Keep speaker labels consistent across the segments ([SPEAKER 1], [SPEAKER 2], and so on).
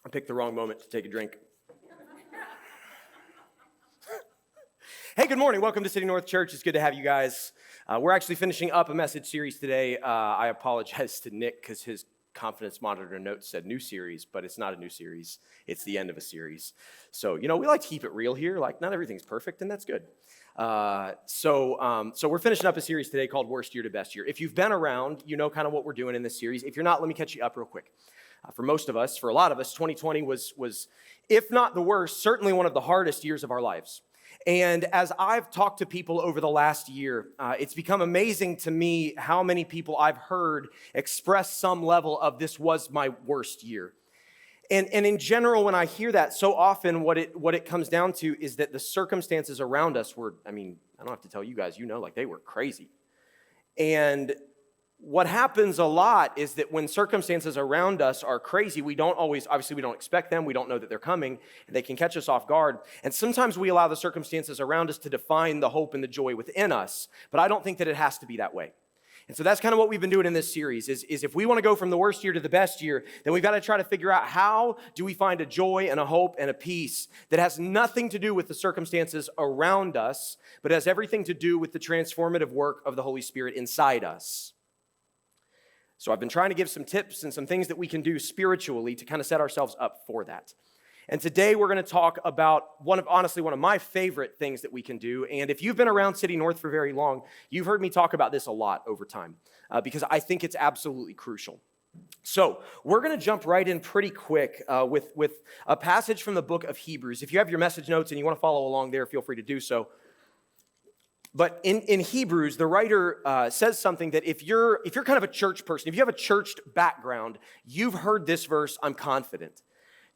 [SPEAKER 1] I picked the wrong moment to take a drink. Hey, good morning. Welcome to City North Church. It's good to have you guys. We're actually finishing up a message series today. I apologize to Nick because his confidence monitor note said new series, but it's not a new series. It's the end of a series. So, we like to keep it real here. Like, not everything's perfect, and that's good. So we're finishing up a series today called Worst Year to Best Year. If you've been around, you know kind of what we're doing in this series. If you're not, let me catch you up real quick. For most of us, for a lot of us, 2020 was, if not the worst, certainly one of the hardest years of our lives. And as I've talked to people over the last year, it's become amazing to me how many people I've heard express some level of this was my worst year. And in general, when I hear that, so often what it comes down to is that the circumstances around us were, I don't have to tell you guys, like they were crazy. And what happens a lot is that when circumstances around us are crazy, we don't expect them, we don't know that they're coming, and they can catch us off guard. And sometimes we allow the circumstances around us to define the hope and the joy within us, but I don't think that it has to be that way. And so that's kind of what we've been doing in this series, is if we want to go from the worst year to the best year, then we've got to try to figure out how do we find a joy and a hope and a peace that has nothing to do with the circumstances around us, but has everything to do with the transformative work of the Holy Spirit inside us. So I've been trying to give some tips and some things that we can do spiritually to kind of set ourselves up for that. And today we're going to talk about one of my favorite things that we can do. And if you've been around City North for very long, you've heard me talk about this a lot over time because I think it's absolutely crucial. So we're going to jump right in pretty quick with a passage from the book of Hebrews. If you have your message notes and you want to follow along there, feel free to do so. But in Hebrews, the writer says something that if you're kind of a church person, if you have a churched background, you've heard this verse, I'm confident.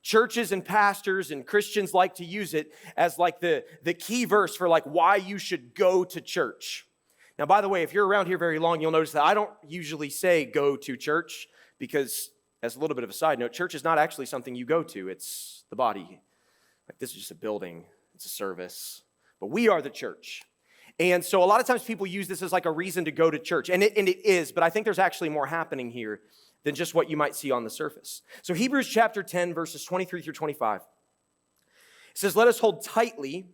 [SPEAKER 1] Churches and pastors and Christians like to use it as like the key verse for like why you should go to church. Now, by the way, if you're around here very long, you'll notice that I don't usually say go to church because, as a little bit of a side note, church is not actually something you go to. It's the body. Like this is just a building. It's a service. But we are the church. And so a lot of times people use this as like a reason to go to church. And it is, but I think there's actually more happening here than just what you might see on the surface. So Hebrews chapter 10, verses 23 through 25. It says, let us hold tightly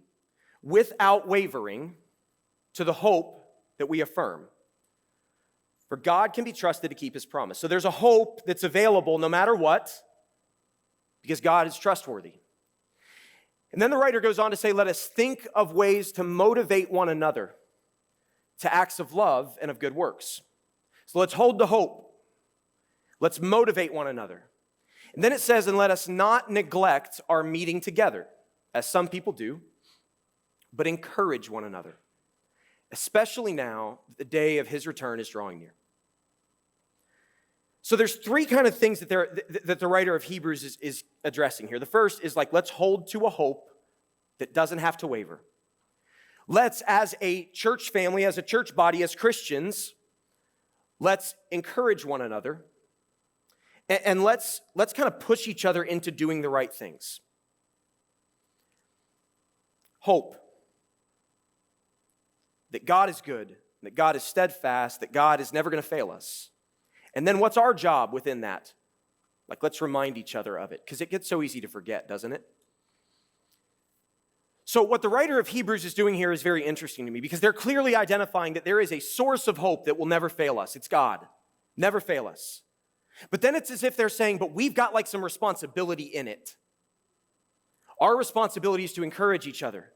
[SPEAKER 1] without wavering to the hope that we affirm. For God can be trusted to keep his promise. So there's a hope that's available no matter what, because God is trustworthy. And then the writer goes on to say, let us think of ways to motivate one another to acts of love and of good works. So let's hold the hope. Let's motivate one another. And then it says, and let us not neglect our meeting together, as some people do, but encourage one another, especially now that the day of his return is drawing near. So there's three kind of things that the writer of Hebrews is addressing here. The first is like, let's hold to a hope that doesn't have to waver. Let's, as a church family, as a church body, as Christians, let's encourage one another. And let's kind of push each other into doing the right things. Hope that God is good, that God is steadfast, that God is never going to fail us. And then what's our job within that? Like, let's remind each other of it, because it gets so easy to forget, doesn't it? So what the writer of Hebrews is doing here is very interesting to me, because they're clearly identifying that there is a source of hope that will never fail us. It's God. Never fail us. But then it's as if they're saying, but we've got like some responsibility in it. Our responsibility is to encourage each other,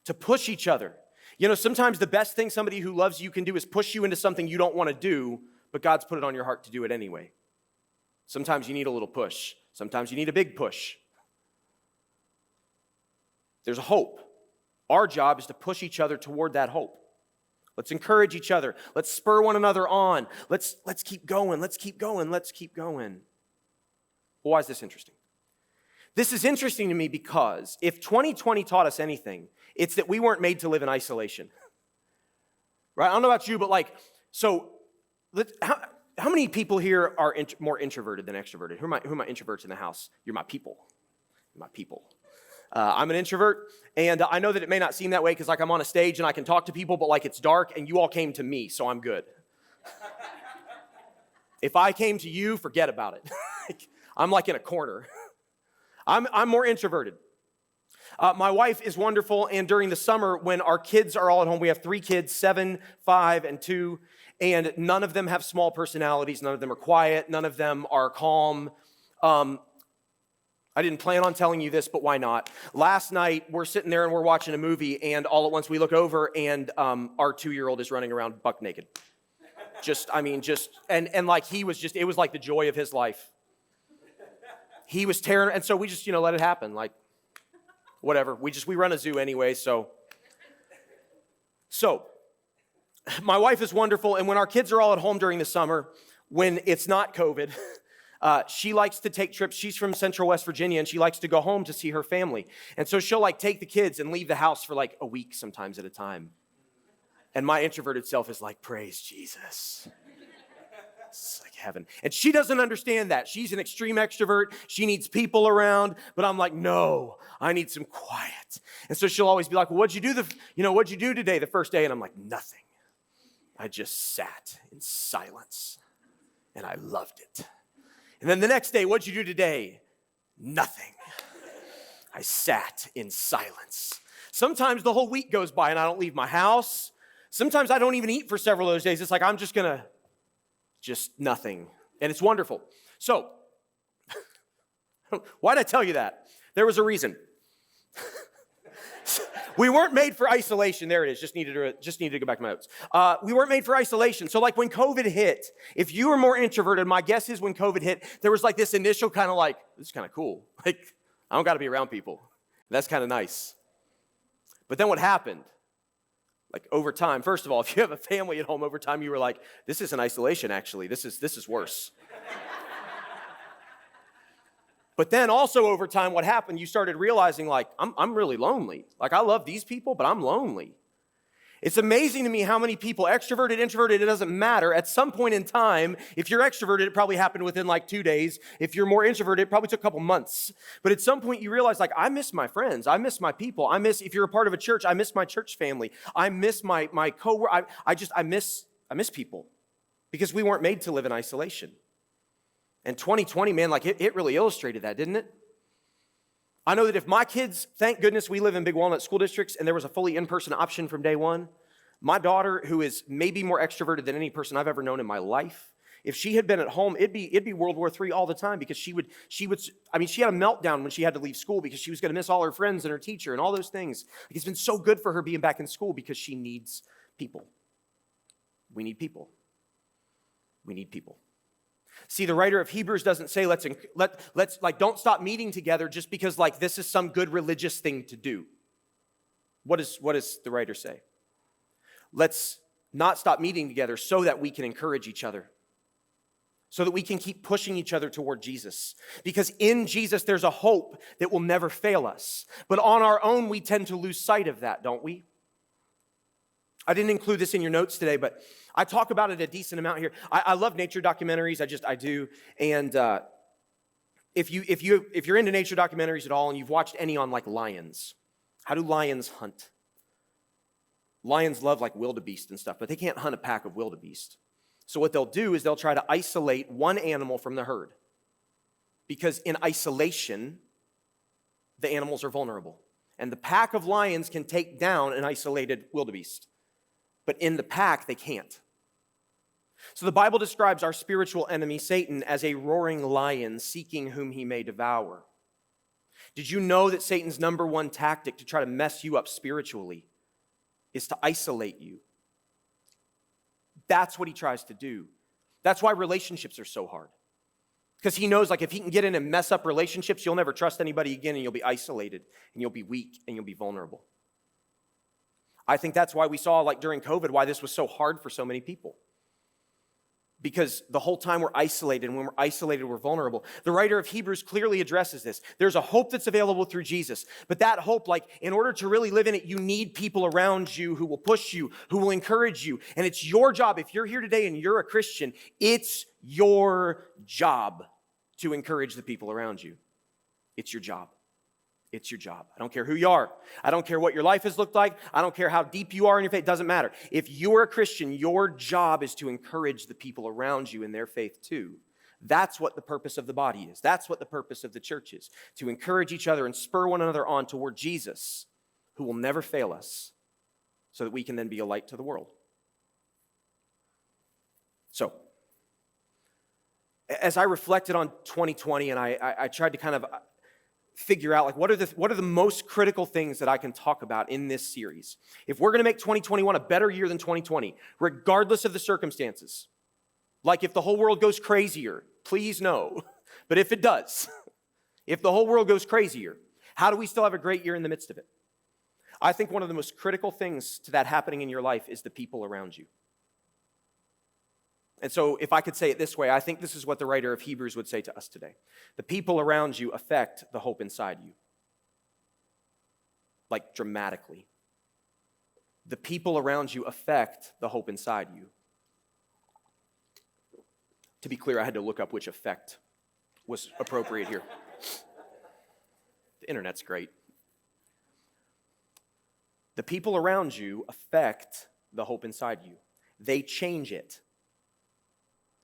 [SPEAKER 1] to push each other. Sometimes the best thing somebody who loves you can do is push you into something you don't want to do, but God's put it on your heart to do it anyway. Sometimes you need a little push. Sometimes you need a big push. There's a hope. Our job is to push each other toward that hope. Let's encourage each other. Let's spur one another on. Let's keep going. Let's keep going. Let's keep going. Well, why is this interesting? This is interesting to me because if 2020 taught us anything, it's that we weren't made to live in isolation. Right? I don't know about you, but how many people here are more introverted than extroverted? Who are my introverts in the house? You're my people. You're my people. I'm an introvert, and I know that it may not seem that way because I'm on a stage and I can talk to people, but it's dark and you all came to me, so I'm good. If I came to you, forget about it. I'm in a corner. I'm more introverted. My wife is wonderful, and during the summer when our kids are all at home, we have 3 kids, 7, 5, and 2, and none of them have small personalities, none of them are quiet, none of them are calm. I didn't plan on telling you this, but why not? Last night, we're sitting there and we're watching a movie, and all at once we look over, and our 2-year-old is running around buck naked. And like he was just, it was like the joy of his life. He was tearing, and so we just, let it happen, like, whatever. We run a zoo anyway, so. My wife is wonderful, and when our kids are all at home during the summer, when it's not COVID, she likes to take trips. She's from Central West Virginia, and she likes to go home to see her family. And so she'll take the kids and leave the house for a week sometimes at a time. And my introverted self is like, praise Jesus. It's like heaven. And she doesn't understand that. She's an extreme extrovert. She needs people around. But I'm like, no, I need some quiet. And so she'll always be like, well, what'd you do today, the first day? And I'm like, nothing. I just sat in silence. And I loved it. And then the next day, what'd you do today? Nothing. I sat in silence. Sometimes the whole week goes by and I don't leave my house. Sometimes I don't even eat for several of those days. It's like I'm just nothing. And it's wonderful. So, why did I tell you that? There was a reason. We weren't made for isolation. There it is. Just needed to go back to my notes. We weren't made for isolation. So when COVID hit, if you were more introverted, my guess is when COVID hit, there was this initial kind of this is kind of cool. I don't got to be around people. That's kind of nice. But then what happened? Over time, first of all, if you have a family at home over time, you were like, this isn't isolation, actually. This is worse. But then also over time, what happened, you started realizing, I'm really lonely. I love these people, but I'm lonely. It's amazing to me how many people, extroverted, introverted, it doesn't matter. At some point in time, if you're extroverted, it probably happened within 2 days. If you're more introverted, it probably took a couple months. But at some point you realize, I miss my friends. I miss my people. If you're a part of a church, I miss my church family. I miss my coworker. I miss people because we weren't made to live in isolation. And 2020, man, it really illustrated that, didn't it? I know that if my kids, thank goodness we live in Big Walnut school districts and there was a fully in-person option from day one, my daughter, who is maybe more extroverted than any person I've ever known in my life, if she had been at home, it'd be World War III all the time because she had a meltdown when she had to leave school because she was going to miss all her friends and her teacher and all those things. It's been so good for her being back in school because she needs people. We need people. We need people. See, the writer of Hebrews doesn't say let's don't stop meeting together just because this is some good religious thing to do. What does the writer say? Let's not stop meeting together so that we can encourage each other. So that we can keep pushing each other toward Jesus. Because in Jesus there's a hope that will never fail us. But on our own we tend to lose sight of that, don't we? I didn't include this in your notes today, but I talk about it a decent amount here. I love nature documentaries. I do. And if you're into nature documentaries at all, and you've watched any on lions, how do lions hunt? Lions love wildebeest and stuff, but they can't hunt a pack of wildebeest. So what they'll do is they'll try to isolate one animal from the herd, because in isolation, the animals are vulnerable, and the pack of lions can take down an isolated wildebeest. But in the pack, they can't. So the Bible describes our spiritual enemy, Satan, as a roaring lion seeking whom he may devour. Did you know that Satan's number one tactic to try to mess you up spiritually is to isolate you? That's what he tries to do. That's why relationships are so hard. Because he knows if he can get in and mess up relationships, you'll never trust anybody again, and you'll be isolated, and you'll be weak, and you'll be vulnerable. I think that's why we saw, during COVID, why this was so hard for so many people. Because the whole time we're isolated, and when we're isolated, we're vulnerable. The writer of Hebrews clearly addresses this. There's a hope that's available through Jesus. But that hope, in order to really live in it, you need people around you who will push you, who will encourage you. And it's your job, if you're here today and you're a Christian, it's your job to encourage the people around you. It's your job. It's your job. I don't care who you are. I don't care what your life has looked like. I don't care how deep you are in your faith. It doesn't matter. If you are a Christian, your job is to encourage the people around you in their faith too. That's what the purpose of the body is. That's what the purpose of the church is, to encourage each other and spur one another on toward Jesus, who will never fail us, so that we can then be a light to the world. So, as I reflected on 2020 and I tried to kind of figure out, like, what are the most critical things that I can talk about in this series? If we're going to make 2021 a better year than 2020, regardless of the circumstances, like if the whole world goes crazier, please no. But if it does, if the whole world goes crazier, how do we still have a great year in the midst of it? I think one of the most critical things to that happening in your life is the people around you. And so if I could say it this way, I think this is what the writer of Hebrews would say to us today. The people around you affect the hope inside you. Like dramatically. The people around you affect the hope inside you. To be clear, I had to look up which effect was appropriate here. The internet's great. The people around you affect the hope inside you. They change it.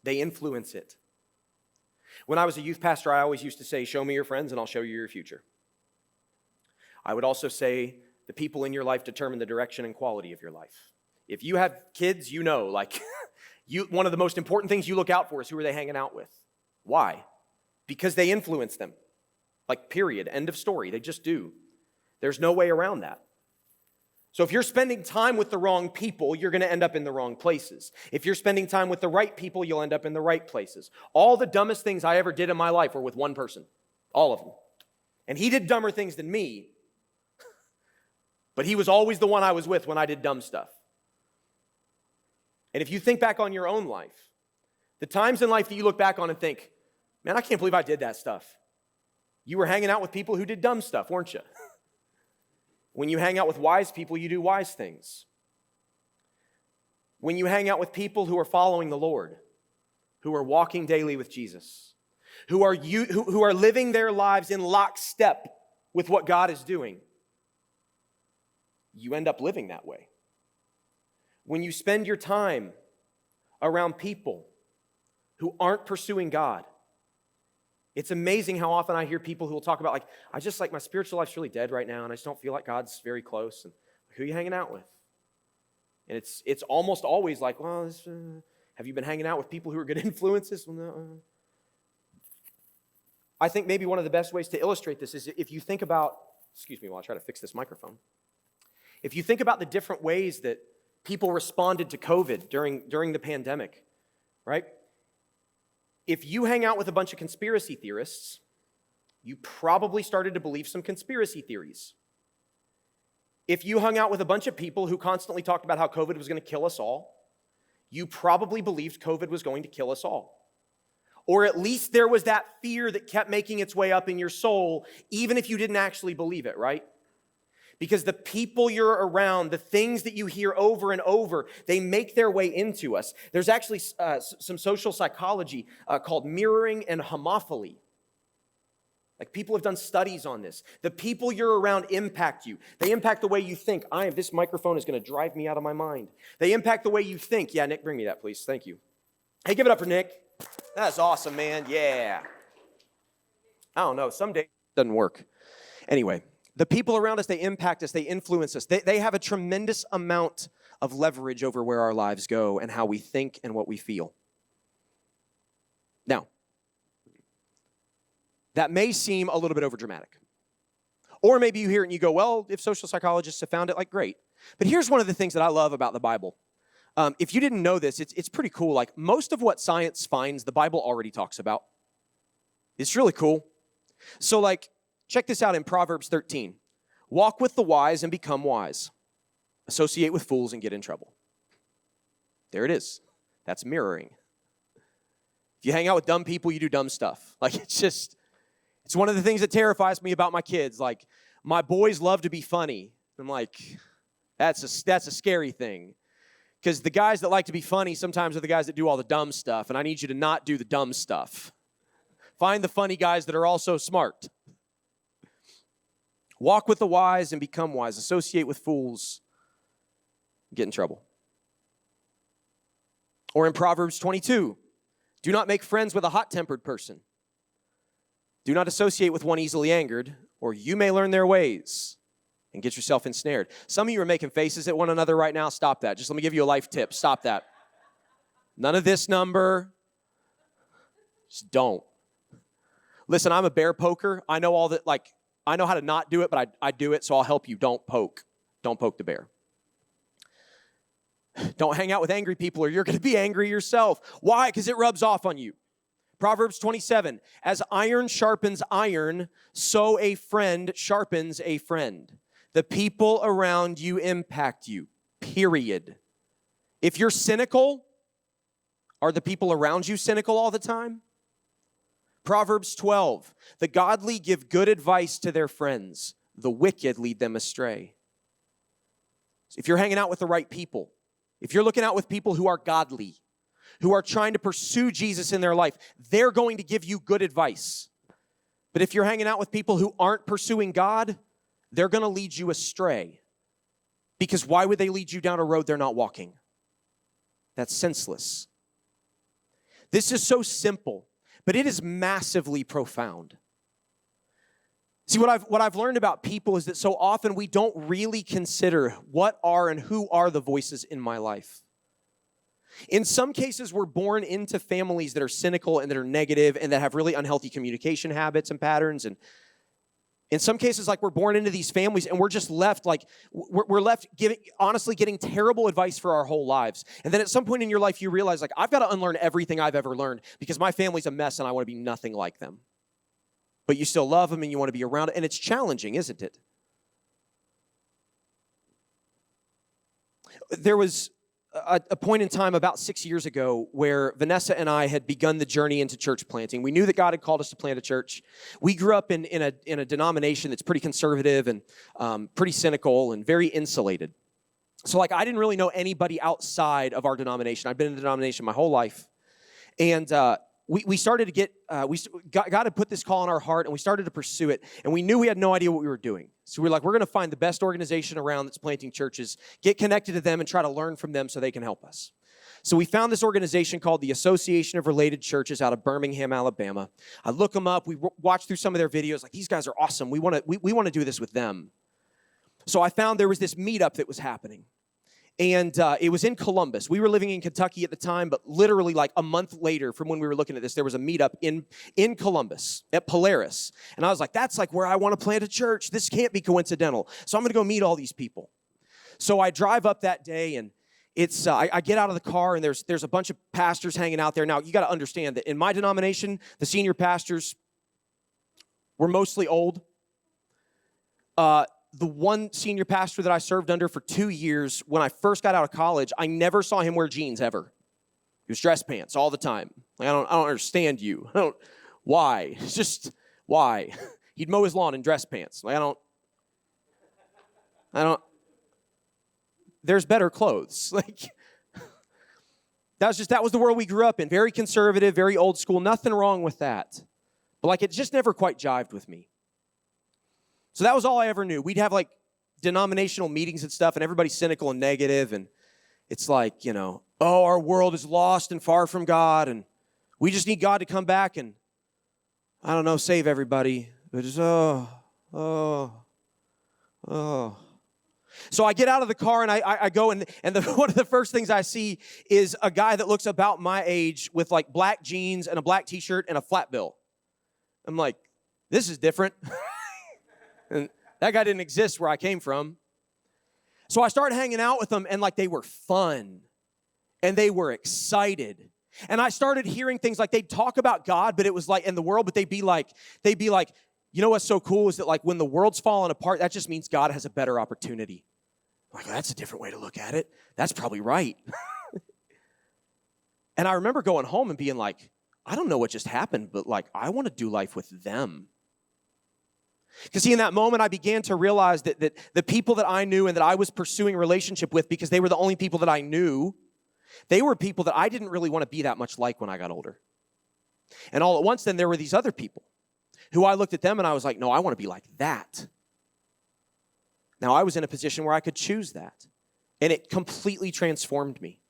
[SPEAKER 1] They influence it. When I was a youth pastor, I always used to say, show me your friends and I'll show you your future. I would also say, the people in your life determine the direction and quality of your life. If you have kids, you know, like, one of the most important things you look out for is who are they hanging out with. Why? Because they influence them. Like, period, end of story. They just do. There's no way around that. So if you're spending time with the wrong people, you're going to end up in the wrong places. If you're spending time with the right people, you'll end up in the right places. All the dumbest things I ever did in my life were with one person. All of them. And he did dumber things than me, but he was always the one I was with when I did dumb stuff. And if you think back on your own life, the times in life that you look back on and think, man, I can't believe I did that stuff. You were hanging out with people who did dumb stuff, weren't you? When you hang out with wise people, you do wise things. When you hang out with people who are following the Lord, who are walking daily with Jesus, who are living their lives in lockstep with what God is doing, you end up living that way. When you spend your time around people who aren't pursuing God, it's amazing how often I hear people who will talk about, like, I just, like, my spiritual life's really dead right now, and I just don't feel like God's very close. And who are you hanging out with? And it's almost always like, well, have you been hanging out with people who are good influences? Well, no. I think maybe one of the best ways to illustrate this is if you think about, excuse me while I try to fix this microphone. If you think about the different ways that people responded to COVID during the pandemic, right? If you hang out with a bunch of conspiracy theorists, you probably started to believe some conspiracy theories. If you hung out with a bunch of people who constantly talked about how COVID was going to kill us all, you probably believed COVID was going to kill us all. Or at least there was that fear that kept making its way up in your soul, even if you didn't actually believe it, right? Because the people you're around, the things that you hear over and over, they make their way into us. There's actually some social psychology called mirroring and homophily. Like, people have done studies on this. The people you're around impact you. They impact the way you think. This microphone is going to drive me out of my mind. They impact the way you think. Yeah, Nick, bring me that, please. Thank you. Hey, give it up for Nick. That's awesome, man. Yeah. I don't know. Some days it doesn't work. Anyway. The people around us, they impact us, they influence us. They have a tremendous amount of leverage over where our lives go and how we think and what we feel. Now, that may seem a little bit overdramatic. Or maybe you hear it and you go, well, if social psychologists have found it, like, great. But here's one of the things that I love about the Bible. If you didn't know this, it's pretty cool. Like, most of what science finds, the Bible already talks about. It's really cool. So, like, check this out in Proverbs 13. Walk with the wise and become wise. Associate with fools and get in trouble. There it is. That's mirroring. If you hang out with dumb people, you do dumb stuff. Like, it's one of the things that terrifies me about my kids. Like, my boys love to be funny. I'm like, that's a scary thing. Because the guys that like to be funny sometimes are the guys that do all the dumb stuff, and I need you to not do the dumb stuff. Find the funny guys that are also smart. Walk with the wise and become wise. Associate with fools, get in trouble. Or in Proverbs 22, Do not make friends with a hot-tempered person. Do not associate with one easily angered, or you may learn their ways and get yourself ensnared. Some of you are making faces at one another right now. Stop that. Just let me give you a life tip. Stop that. None of this number. Just don't. Listen, I'm a bear poker. I know all that, I know how to not do it, but I do it, so I'll help you. Don't poke. Don't poke the bear. Don't hang out with angry people or you're going to be angry yourself. Why? Because it rubs off on you. Proverbs 27, as iron sharpens iron, so a friend sharpens a friend. The people around you impact you, period. If you're cynical, are the people around you cynical all the time? Proverbs 12, the godly give good advice to their friends. The wicked lead them astray. If you're hanging out with the right people, if you're looking out with people who are godly, who are trying to pursue Jesus in their life, they're going to give you good advice. But if you're hanging out with people who aren't pursuing God, they're going to lead you astray. Because why would they lead you down a road they're not walking? That's senseless. This is so simple, but it is massively profound. See, what I've learned about people is that so often we don't really consider what are and who are the voices in my life. In some cases, we're born into families that are cynical and that are negative and that have really unhealthy communication habits and patterns. And in some cases, we're born into these families and we're just left, we're left honestly getting terrible advice for our whole lives. And then at some point in your life, you realize, I've got to unlearn everything I've ever learned because my family's a mess and I want to be nothing like them. But you still love them and you want to be around it. And it's challenging, isn't it? There was a point in time about 6 years ago where Vanessa and I had begun the journey into church planting. We knew that God had called us to plant a church. We grew up in a denomination that's pretty conservative and pretty cynical and very insulated. So I didn't really know anybody outside of our denomination. I'd been in the denomination my whole life. And we started to get, God had put this call on our heart, and we started to pursue it, and we knew we had no idea what we were doing. So we're we're going to find the best organization around that's planting churches, get connected to them, and try to learn from them so they can help us. So we found this organization called the Association of Related Churches out of Birmingham, Alabama. I look them up. We watched through some of their videos. These guys are awesome. We want to do this with them. So I found there was this meetup that was happening. And it was in Columbus. We were living in Kentucky at the time, but literally a month later from when we were looking at this, there was a meetup in Columbus at Polaris. And I was that's where I want to plant a church. This can't be coincidental. So I'm going to go meet all these people. So I drive up that day, and it's I get out of the car, and there's a bunch of pastors hanging out there. Now, you got to understand that in my denomination, the senior pastors were mostly old. The one senior pastor that I served under for 2 years, when I first got out of college, I never saw him wear jeans ever. He was dress pants all the time. I don't understand you. Why? It's just, why? He'd mow his lawn in dress pants. I don't, there's better clothes. That was the world we grew up in. Very conservative, very old school. Nothing wrong with that. But it just never quite jived with me. So that was all I ever knew. We'd have denominational meetings and stuff, and everybody's cynical and negative, and it's our world is lost and far from God, and we just need God to come back and, save everybody. But just, So I get out of the car, and I go, and one of the first things I see is a guy that looks about my age with black jeans and a black t-shirt and a flat bill. I'm this is different. And that guy didn't exist where I came from. So I started hanging out with them, and they were fun. And they were excited. And I started hearing things they'd talk about God, but it was in the world, but they'd be like, you know what's so cool is that when the world's falling apart, that just means God has a better opportunity. That's a different way to look at it. That's probably right. And I remember going home and being I don't know what just happened, but I want to do life with them. Because in that moment, I began to realize that the people that I knew and that I was pursuing a relationship with, because they were the only people that I knew, they were people that I didn't really want to be that much like when I got older. And all at once, then, there were these other people who I looked at them and I was no, I want to be like that. Now, I was in a position where I could choose that. And it completely transformed me.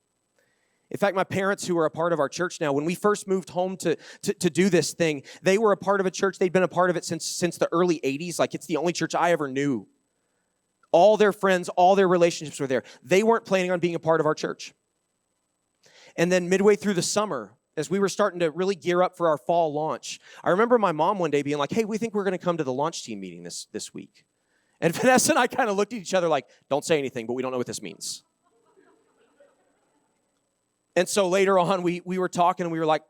[SPEAKER 1] In fact, my parents, who are a part of our church now, when we first moved home to do this thing, they were a part of a church. They'd been a part of it since the early 80s. Like, it's the only church I ever knew. All their friends, all their relationships were there. They weren't planning on being a part of our church. And then midway through the summer, as we were starting to really gear up for our fall launch, I remember my mom one day being like, hey, we think we're going to come to the launch team meeting this week. And Vanessa and I kind of looked at each other like, don't say anything, but we don't know what this means. And so later on, we were talking, and we were like,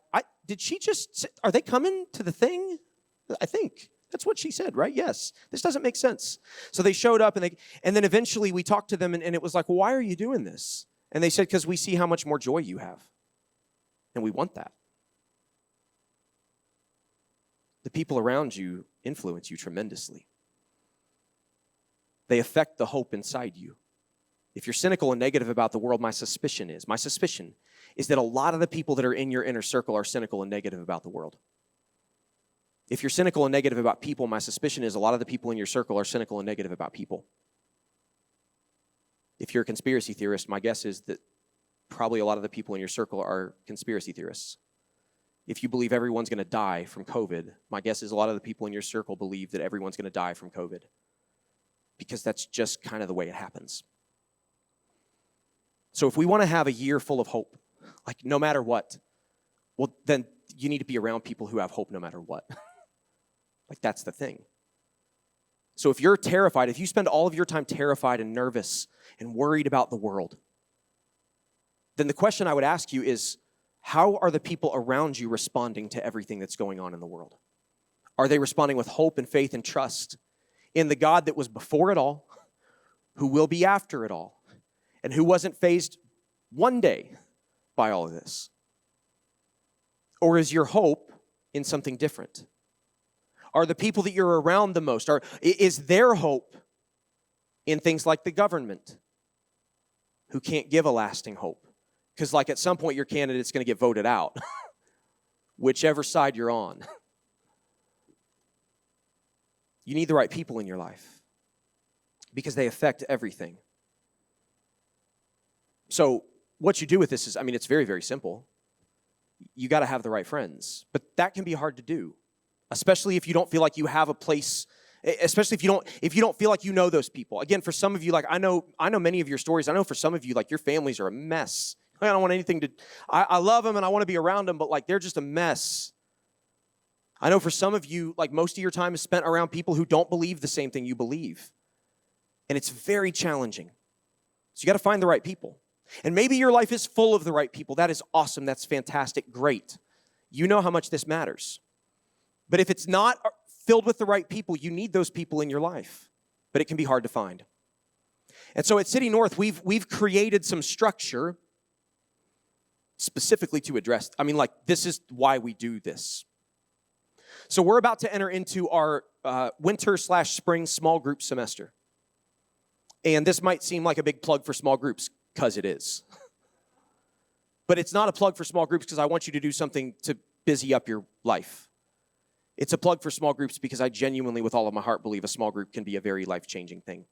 [SPEAKER 1] did she just, are they coming to the thing? I think that's what she said, right? Yes. This doesn't make sense. So they showed up, and then eventually we talked to them, and it was like, well, why are you doing this? And they said, because we see how much more joy you have, and we want that. The people around you influence you tremendously. They affect the hope inside you. If you're cynical and negative about the world, my suspicion is that a lot of the people that are in your inner circle are cynical and negative about the world. If you're cynical and negative about people, my suspicion is a lot of the people in your circle are cynical and negative about people. If you're a conspiracy theorist, my guess is that probably a lot of the people in your circle are conspiracy theorists. If you believe everyone's going to die from COVID, my guess is a lot of the people in your circle believe that everyone's going to die from COVID, because that's just kind of the way it happens. So if we want to have a year full of hope, like no matter what, well, then you need to be around people who have hope no matter what. Like, that's the thing. So if you're terrified, if you spend all of your time terrified and nervous and worried about the world, then the question I would ask you is, how are the people around you responding to everything that's going on in the world? Are they responding with hope and faith and trust in the God that was before it all, who will be after it all, and who wasn't fazed one day by all of this? Or is your hope in something different? Are the people that you're around the most, is their hope in things like the government, who can't give a lasting hope? Because like at some point your candidate's going to get voted out, whichever side you're on. You need the right people in your life because they affect everything. So what you do with this is, it's very, very simple. You got to have the right friends, but that can be hard to do, especially if you don't feel like you have a place, especially if you don't feel like you know those people. Again, for some of you, like I know many of your stories. I know for some of you, like your families are a mess. I don't want anything to, I love them and I want to be around them, but like they're just a mess. I know for some of you, like most of your time is spent around people who don't believe the same thing you believe. And it's very challenging. So you got to find the right people. And maybe your life is full of the right people. That is awesome. That's fantastic. Great. You know how much this matters. But if it's not filled with the right people, you need those people in your life. But it can be hard to find. And so at City North, we've created some structure specifically to address, this is why we do this. So we're about to enter into our winter/spring small group semester. And this might seem like a big plug for small groups, because it is. But it's not a plug for small groups because I want you to do something to busy up your life. It's a plug for small groups because I genuinely, with all of my heart, believe a small group can be a very life-changing thing,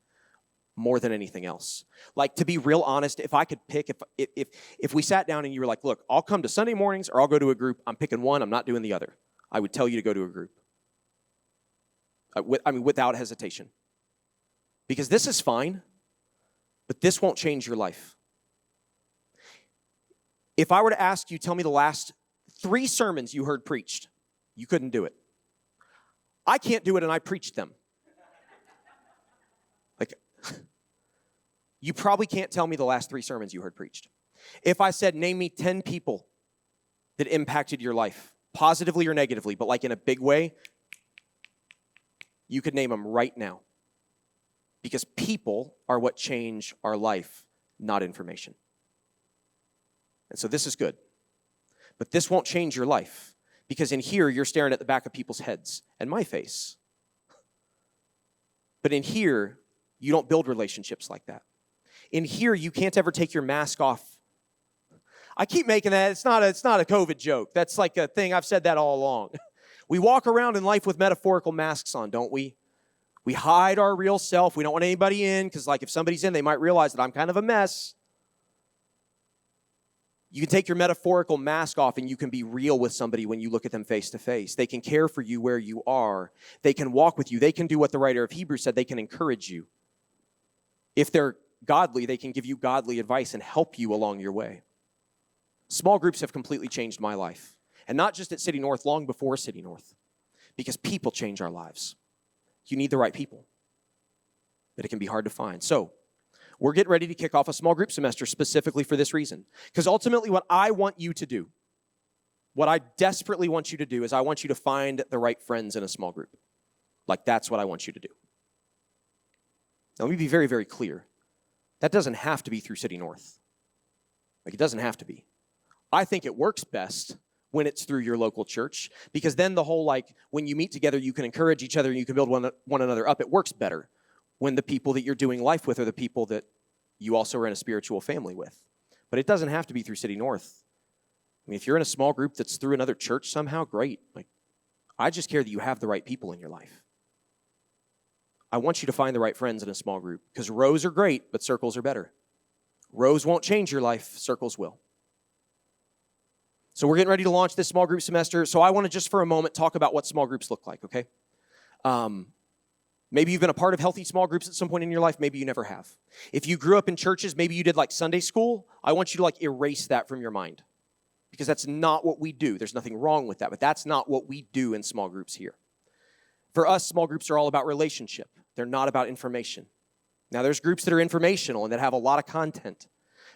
[SPEAKER 1] more than anything else. Like, to be real honest, if I could pick, if we sat down and you were like, look, I'll come to Sunday mornings or I'll go to a group, I'm picking one, I'm not doing the other, I would tell you to go to a group. Without hesitation. Because this is fine, but this won't change your life. If I were to ask you, tell me the last 3 sermons you heard preached, you couldn't do it. I can't do it, and I preached them. Like, you probably can't tell me the last 3 sermons you heard preached. If I said, name me 10 people that impacted your life, positively or negatively, but like in a big way, you could name them right now. Because people are what change our life, not information. And so this is good. But this won't change your life. Because in here, you're staring at the back of people's heads and my face. But in here, you don't build relationships like that. In here, you can't ever take your mask off. I keep making that. It's not a COVID joke. That's like a thing. I've said that all along. We walk around in life with metaphorical masks on, don't we? We hide our real self. We don't want anybody in because, like, if somebody's in, they might realize that I'm kind of a mess. You can take your metaphorical mask off and you can be real with somebody when you look at them face to face. They can care for you where you are. They can walk with you. They can do what the writer of Hebrews said. They can encourage you. If they're godly, they can give you godly advice and help you along your way. Small groups have completely changed my life. And not just at City North, long before City North. Because people change our lives. You need the right people. But it can be hard to find. So, we're getting ready to kick off a small group semester specifically for this reason. Because ultimately what I want you to do, what I desperately want you to do is I want you to find the right friends in a small group. Like that's what I want you to do. Now let me be very, very clear. That doesn't have to be through City North. Like it doesn't have to be. I think it works best when it's through your local church because then the whole like when you meet together you can encourage each other and you can build one another up. It works better when the people that you're doing life with are the people that you also are in a spiritual family with. But it doesn't have to be through City North. I mean, if you're in a small group that's through another church somehow, great. Like, I just care that you have the right people in your life. I want you to find the right friends in a small group because rows are great, but circles are better. Rows won't change your life, circles will. So we're getting ready to launch this small group semester. So I want to just for a moment talk about what small groups look like, okay? Maybe you've been a part of healthy small groups at some point in your life. Maybe you never have. If you grew up in churches, maybe you did like Sunday school. I want you to like erase that from your mind because that's not what we do. There's nothing wrong with that, but that's not what we do in small groups here. For us, small groups are all about relationship. They're not about information. Now, there's groups that are informational and that have a lot of content,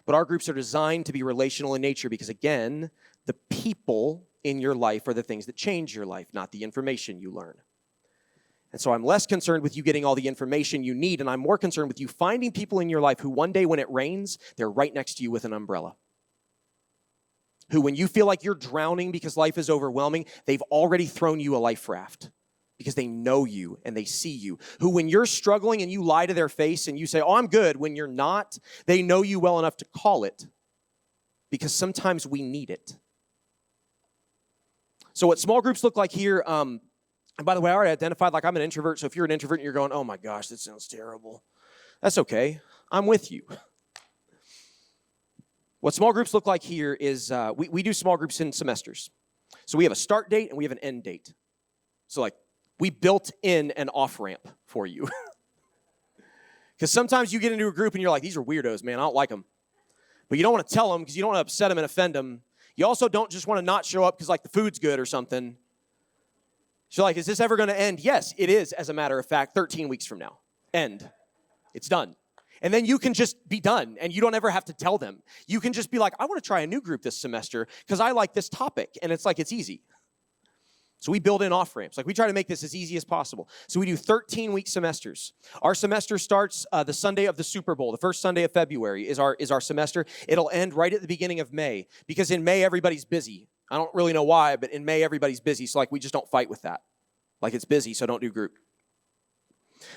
[SPEAKER 1] but our groups are designed to be relational in nature because, again, the people in your life are the things that change your life, not the information you learn. And so I'm less concerned with you getting all the information you need, and I'm more concerned with you finding people in your life who one day when it rains, they're right next to you with an umbrella. Who when you feel like you're drowning because life is overwhelming, they've already thrown you a life raft because they know you and they see you. Who when you're struggling and you lie to their face and you say, oh, I'm good, when you're not, they know you well enough to call it because sometimes we need it. So what small groups look like here, and by the way, I already identified, like I'm an introvert, so if you're an introvert and you're going, oh my gosh, that sounds terrible, that's okay. I'm with you. What small groups look like here is we do small groups in semesters. So we have a start date and we have an end date. So like we built in an off-ramp for you. Because sometimes you get into a group and you're like, these are weirdos, man, I don't like them. But you don't want to tell them because you don't want to upset them and offend them. You also don't just want to not show up because like the food's good or something. So like, is this ever going to end? Yes, it is, as a matter of fact, 13 weeks from now. End. It's done. And then you can just be done, and you don't ever have to tell them. You can just be like, I want to try a new group this semester because I like this topic, and it's like, it's easy. So we build in off-ramps. Like, we try to make this as easy as possible. So we do 13-week semesters. Our semester starts the Sunday of the Super Bowl. The first Sunday of February is our semester. It'll end right at the beginning of May because in May, everybody's busy. I don't really know why, but in May, everybody's busy. So like we just don't fight with that. Like it's busy, so don't do group.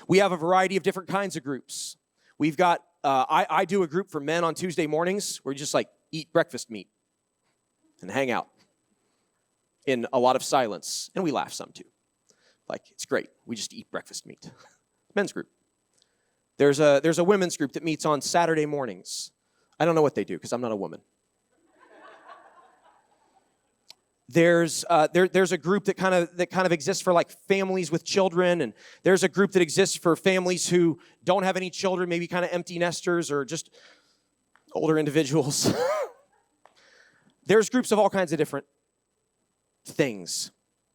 [SPEAKER 1] We have a variety of different kinds of groups. We've got, I do a group for men on Tuesday mornings where we just like eat breakfast meat and hang out in a lot of silence. And we laugh some too. Like it's great. We just eat breakfast meat. Men's group. There's a women's group that meets on Saturday mornings. I don't know what they do because I'm not a woman. There's a group that kind of exists for like families with children, and there's a group that exists for families who don't have any children, maybe kind of empty nesters or just older individuals. There's groups of all kinds of different things.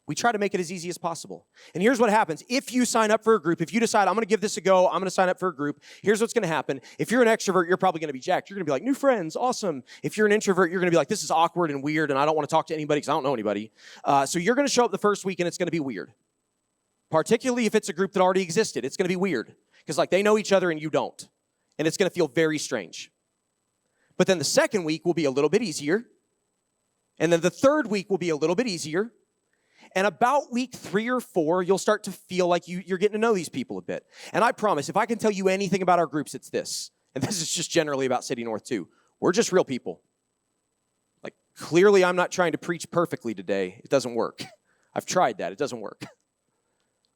[SPEAKER 1] We try to make it as easy as possible. And here's what happens. If you sign up for a group, if you decide, I'm going to give this a go, I'm going to sign up for a group, here's what's going to happen. If you're an extrovert, you're probably going to be jacked. You're going to be like, new friends, awesome. If you're an introvert, you're going to be like, this is awkward and weird, and I don't want to talk to anybody because I don't know anybody. So you're going to show up the first week, and it's going to be weird. Particularly if it's a group that already existed. It's going to be weird because like they know each other and you don't. And it's going to feel very strange. But then the second week will be a little bit easier. And then the third week will be a little bit easier. And about week 3 or 4, you'll start to feel like you're getting to know these people a bit. And I promise, if I can tell you anything about our groups, it's this. And this is just generally about City North too. We're just real people. Like, clearly I'm not trying to preach perfectly today. It doesn't work. I've tried that. It doesn't work.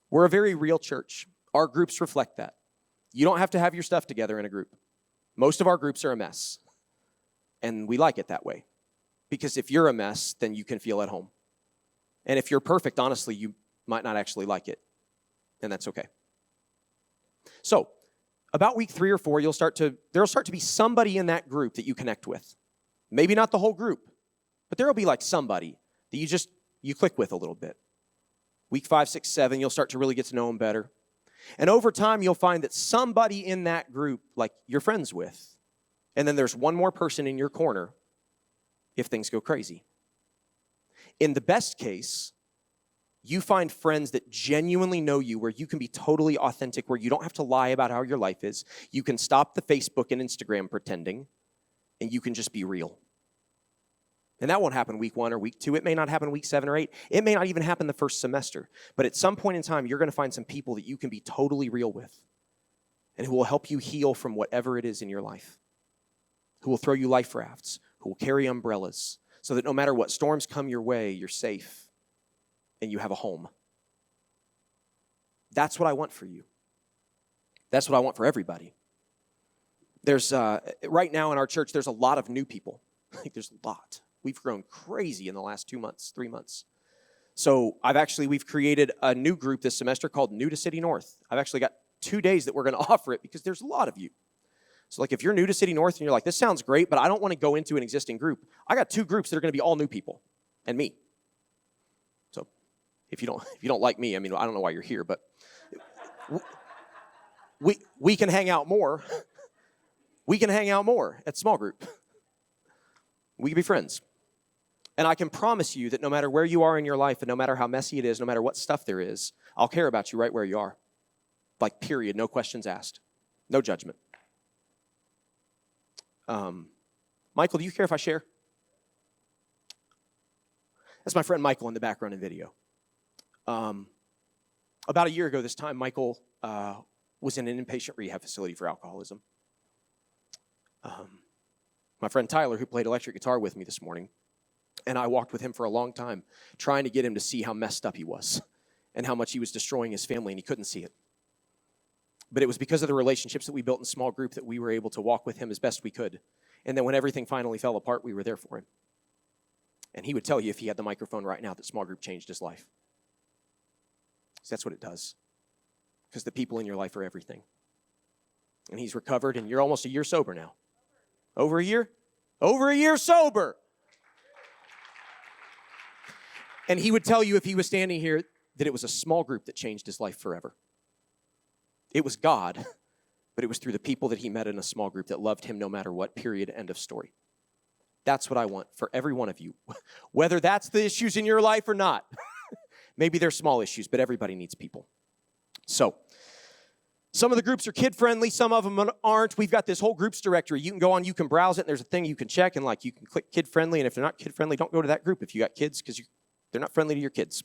[SPEAKER 1] We're a very real church. Our groups reflect that. You don't have to have your stuff together in a group. Most of our groups are a mess. And we like it that way. Because if you're a mess, then you can feel at home. And if you're perfect, honestly, you might not actually like it. And that's okay. So, about week 3 or 4, there'll start to be somebody in that group that you connect with. Maybe not the whole group, but there'll be like somebody that you click with a little bit. Week 5, 6, 7, you'll start to really get to know them better. And over time, you'll find that somebody in that group, like you're friends with, and then there's one more person in your corner if things go crazy. In the best case, you find friends that genuinely know you, where you can be totally authentic, where you don't have to lie about how your life is. You can stop the Facebook and Instagram pretending, and you can just be real. And that won't happen week 1 or week 2. It may not happen week 7 or 8. It may not even happen the first semester. But at some point in time, you're going to find some people that you can be totally real with and who will help you heal from whatever it is in your life, who will throw you life rafts, who will carry umbrellas, so that no matter what storms come your way, you're safe and you have a home. That's what I want for you. That's what I want for everybody. There's, right now in our church, there's a lot of new people. There's a lot. We've grown crazy in the last 2 months, 3 months. So we've created a new group this semester called New to City North. I've actually got 2 days that we're going to offer it because there's a lot of you. So like if you're new to City North and you're like, this sounds great, but I don't want to go into an existing group, I got 2 groups that are going to be all new people and me. So if you don't like me, I mean, I don't know why you're here, but we can hang out more. We can hang out more at small group. We can be friends. And I can promise you that no matter where you are in your life and no matter how messy it is, no matter what stuff there is, I'll care about you right where you are. Like, period, no questions asked. No judgment. Michael, do you care if I share? That's my friend Michael in the background in video. About a year ago this time, Michael was in an inpatient rehab facility for alcoholism. My friend Tyler, who played electric guitar with me this morning, and I walked with him for a long time, trying to get him to see how messed up he was and how much he was destroying his family, and he couldn't see it. But it was because of the relationships that we built in small group that we were able to walk with him as best we could. And then when everything finally fell apart, we were there for him. And he would tell you, if he had the microphone right now, that small group changed his life. So that's what it does. Because the people in your life are everything. And he's recovered, and you're almost a year sober now. Over a year? Over a year sober. And he would tell you, if he was standing here, that it was a small group that changed his life forever. It was God, but it was through the people that he met in a small group that loved him no matter what, period, end of story. That's what I want for every one of you, whether that's the issues in your life or not. Maybe they're small issues, but everybody needs people. So, some of the groups are kid-friendly, some of them aren't. We've got this whole groups directory. You can go on, you can browse it, and there's a thing you can check, and you can click kid-friendly, and if they're not kid-friendly, don't go to that group if you got kids, because they're not friendly to your kids.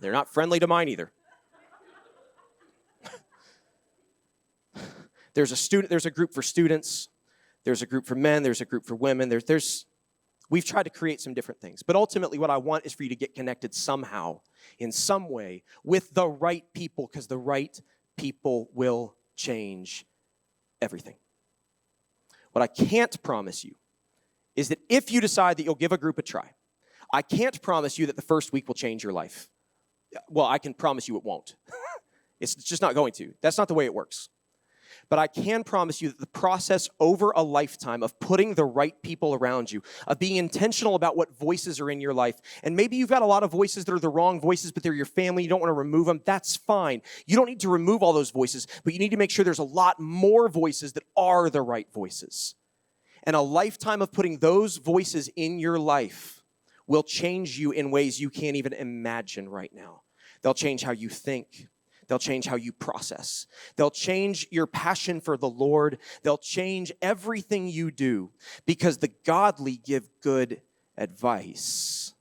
[SPEAKER 1] They're not friendly to mine either. There's a group for students, there's a group for men, there's a group for women, we've tried to create some different things. But ultimately what I want is for you to get connected somehow, in some way, with the right people, because the right people will change everything. What I can't promise you is that if you decide that you'll give a group a try, I can't promise you that the first week will change your life. Well, I can promise you it won't. It's just not going to. That's not the way it works. But I can promise you that the process over a lifetime of putting the right people around you, of being intentional about what voices are in your life, and maybe you've got a lot of voices that are the wrong voices, but they're your family, you don't want to remove them, that's fine. You don't need to remove all those voices, but you need to make sure there's a lot more voices that are the right voices. And a lifetime of putting those voices in your life will change you in ways you can't even imagine right now. They'll change how you think. They'll change how you process. They'll change your passion for the Lord. They'll change everything you do because the godly give good advice.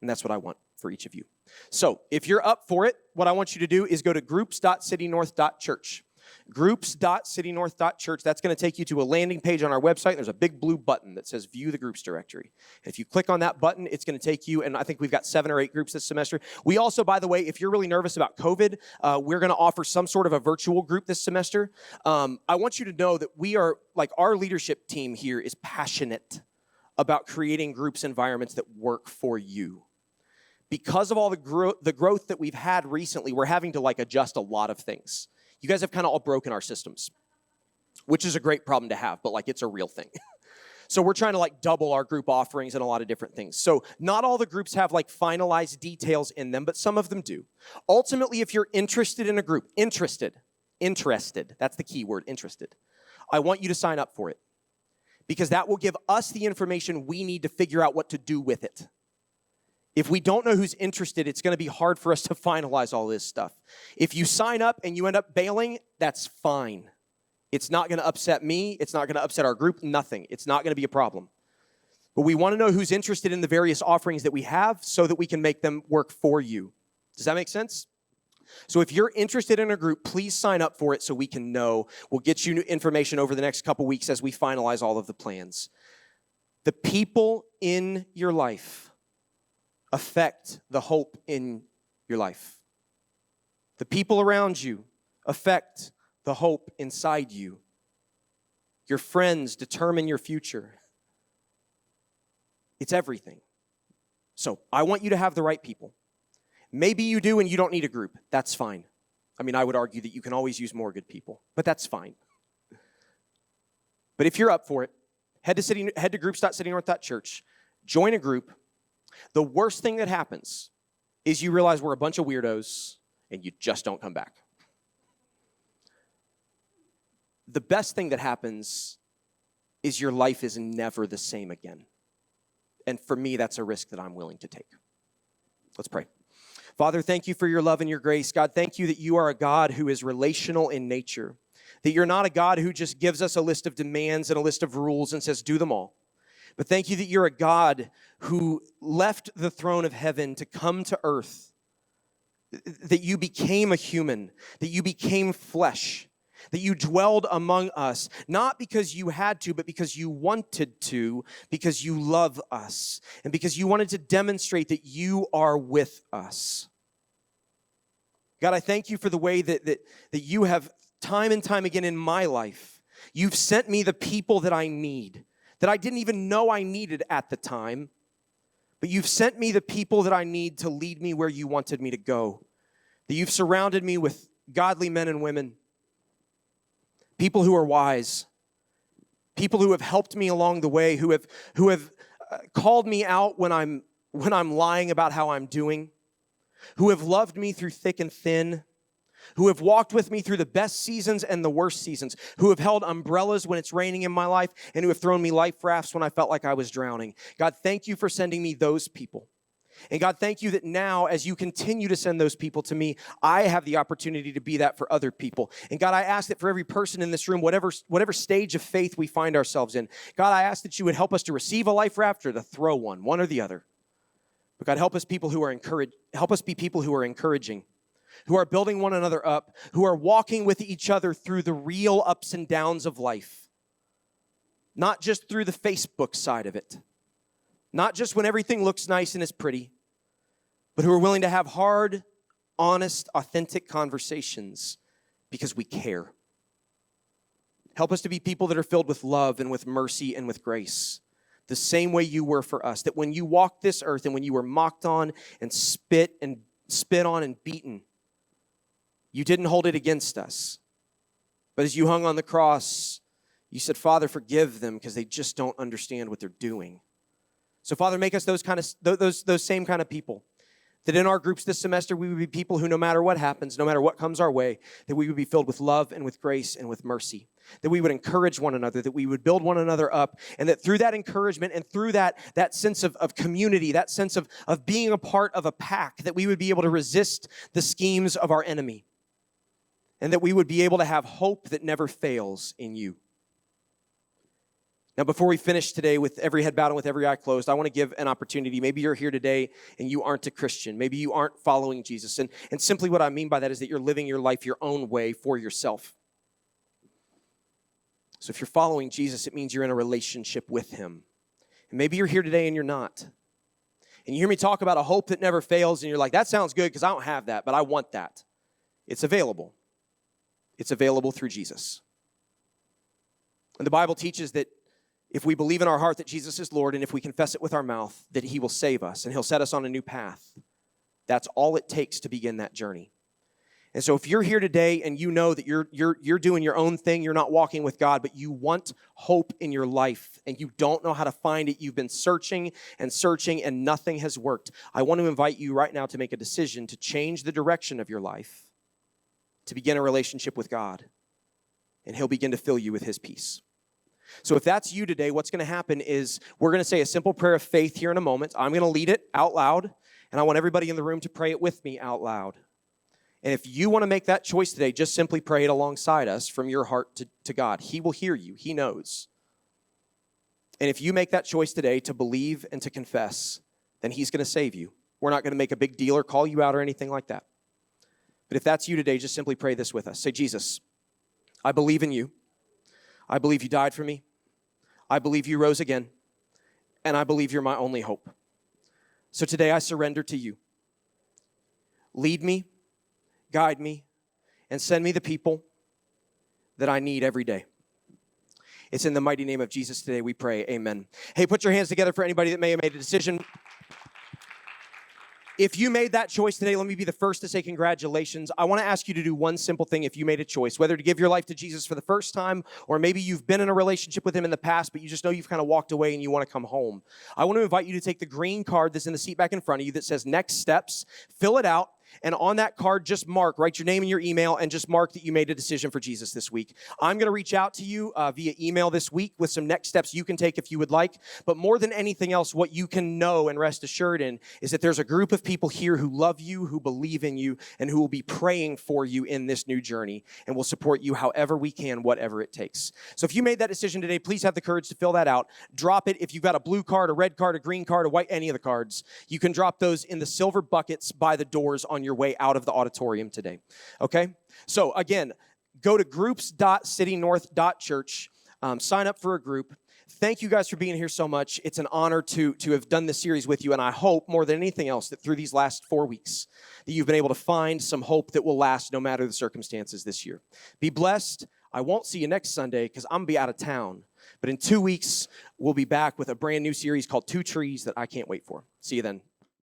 [SPEAKER 1] And that's what I want for each of you. So if you're up for it, what I want you to do is go to groups.citynorth.church. Groups.citynorth.church. That's going to take you to a landing page on our website. There's a big blue button that says View the Groups Directory. If you click on that button, it's going to take you, and I think we've got 7 or 8 groups this semester. We also, by the way, if you're really nervous about COVID, we're going to offer some sort of a virtual group this semester. I want you to know that we are, like, our leadership team here is passionate about creating groups environments that work for you. Because of all the growth that we've had recently, we're having to, like, adjust a lot of things. You guys have kind of all broken our systems, which is a great problem to have, but, like, it's a real thing. So we're trying to, like, double our group offerings and a lot of different things. So not all the groups have, like, finalized details in them, but some of them do. Ultimately, if you're interested in a group, interested, that's the key word, interested, I want you to sign up for it, because that will give us the information we need to figure out what to do with it. If we don't know who's interested, it's going to be hard for us to finalize all this stuff. If you sign up and you end up bailing, that's fine. It's not going to upset me. It's not going to upset our group. Nothing. It's not going to be a problem. But we want to know who's interested in the various offerings that we have so that we can make them work for you. Does that make sense? So if you're interested in a group, please sign up for it so we can know. We'll get you information over the next couple weeks as we finalize all of the plans. The people in your life affect the hope in your life. The people around you affect the hope inside you. Your friends determine your future. It's everything. So I want you to have the right people. Maybe you do and you don't need a group. That's fine. I mean, I would argue that you can always use more good people, but that's fine. But if you're up for it, head to groups.citynorth.church, join a group. The worst thing that happens is you realize we're a bunch of weirdos and you just don't come back. The best thing that happens is your life is never the same again. And for me, that's a risk that I'm willing to take. Let's pray. Father, thank you for your love and your grace. God, thank you that you are a God who is relational in nature, that you're not a God who just gives us a list of demands and a list of rules and says, do them all. But thank you that you're a God who left the throne of heaven to come to earth, that you became a human, that you became flesh, that you dwelled among us, not because you had to, but because you wanted to, because you love us, and because you wanted to demonstrate that you are with us. God, I thank you for the way that you have time and time again in my life, you've sent me the people that I need, that I didn't even know I needed at the time, but you've sent me the people that I need to lead me where you wanted me to go, that you've surrounded me with godly men and women, people who are wise, people who have helped me along the way, who have called me out when I'm lying about how I'm doing, who have loved me through thick and thin, who have walked with me through the best seasons and the worst seasons, who have held umbrellas when it's raining in my life, and who have thrown me life rafts when I felt like I was drowning. God, thank you for sending me those people. And God, thank you that now, as you continue to send those people to me, I have the opportunity to be that for other people. And God, I ask that for every person in this room, whatever stage of faith we find ourselves in, God, I ask that you would help us to receive a life raft or to throw one or the other. But God, help us be people who are encouraging, who are building one another up, who are walking with each other through the real ups and downs of life, not just through the Facebook side of it. Not just when everything looks nice and is pretty, but who are willing to have hard, honest, authentic conversations because we care. Help us to be people that are filled with love and with mercy and with grace, the same way you were for us, that when you walked this earth and when you were mocked on and spit on and beaten, you didn't hold it against us. But as you hung on the cross, you said, Father, forgive them because they just don't understand what they're doing. So, Father, make us those same kind of people. That in our groups this semester, we would be people who, no matter what happens, no matter what comes our way, that we would be filled with love and with grace and with mercy. That we would encourage one another, that we would build one another up, and that through that encouragement and through that sense of community, that sense of being a part of a pack, that we would be able to resist the schemes of our enemy. And that we would be able to have hope that never fails in you. Now, before we finish today with every head bowed and with every eye closed, I want to give an opportunity. Maybe you're here today and you aren't a Christian. Maybe you aren't following Jesus. And simply what I mean by that is that you're living your life your own way for yourself. So if you're following Jesus, it means you're in a relationship with him. And maybe you're here today and you're not. And you hear me talk about a hope that never fails, and you're like, that sounds good because I don't have that, but I want that. It's available. It's available through Jesus. And the Bible teaches that if we believe in our heart that Jesus is Lord, and if we confess it with our mouth, that he will save us and he'll set us on a new path. That's all it takes to begin that journey. And so if you're here today and you know that you're doing your own thing, you're not walking with God, but you want hope in your life and you don't know how to find it, you've been searching and nothing has worked, I want to invite you right now to make a decision to change the direction of your life, to begin a relationship with God, and he'll begin to fill you with his peace. So if that's you today, what's going to happen is we're going to say a simple prayer of faith here in a moment. I'm going to lead it out loud, and I want everybody in the room to pray it with me out loud. And if you want to make that choice today, just simply pray it alongside us from your heart to God. He will hear you. He knows. And if you make that choice today to believe and to confess, then he's going to save you. We're not going to make a big deal or call you out or anything like that. But if that's you today, just simply pray this with us. Say, Jesus, I believe in you. I believe you died for me. I believe you rose again. And I believe you're my only hope. So today I surrender to you. Lead me. Guide me, and send me the people that I need every day. It's in the mighty name of Jesus today we pray, amen. Hey, put your hands together for anybody that may have made a decision. If you made that choice today, let me be the first to say congratulations. I want to ask you to do one simple thing if you made a choice, whether to give your life to Jesus for the first time, or maybe you've been in a relationship with him in the past, but you just know you've kind of walked away and you want to come home. I want to invite you to take the green card that's in the seat back in front of you that says Next Steps, fill it out, and on that card, just write your name and your email, and just mark that you made a decision for Jesus this week. I'm going to reach out to you via email this week with some next steps you can take if you would like. But more than anything else, what you can know and rest assured in is that there's a group of people here who love you, who believe in you, and who will be praying for you in this new journey, and will support you however we can, whatever it takes. So if you made that decision today, please have the courage to fill that out. Drop it. If you've got a blue card, a red card, a green card, a white, any of the cards, you can drop those in the silver buckets by the doors on your way out of the auditorium today. Okay? So again, go to groups.citynorth.church, sign up for a group. Thank you guys for being here so much. It's an honor to have done this series with you, and I hope more than anything else that through these last 4 weeks that you've been able to find some hope that will last no matter the circumstances this year. Be blessed. I won't see you next Sunday because I'm going to be out of town. But in 2 weeks, we'll be back with a brand new series called Two Trees that I can't wait for. See you then.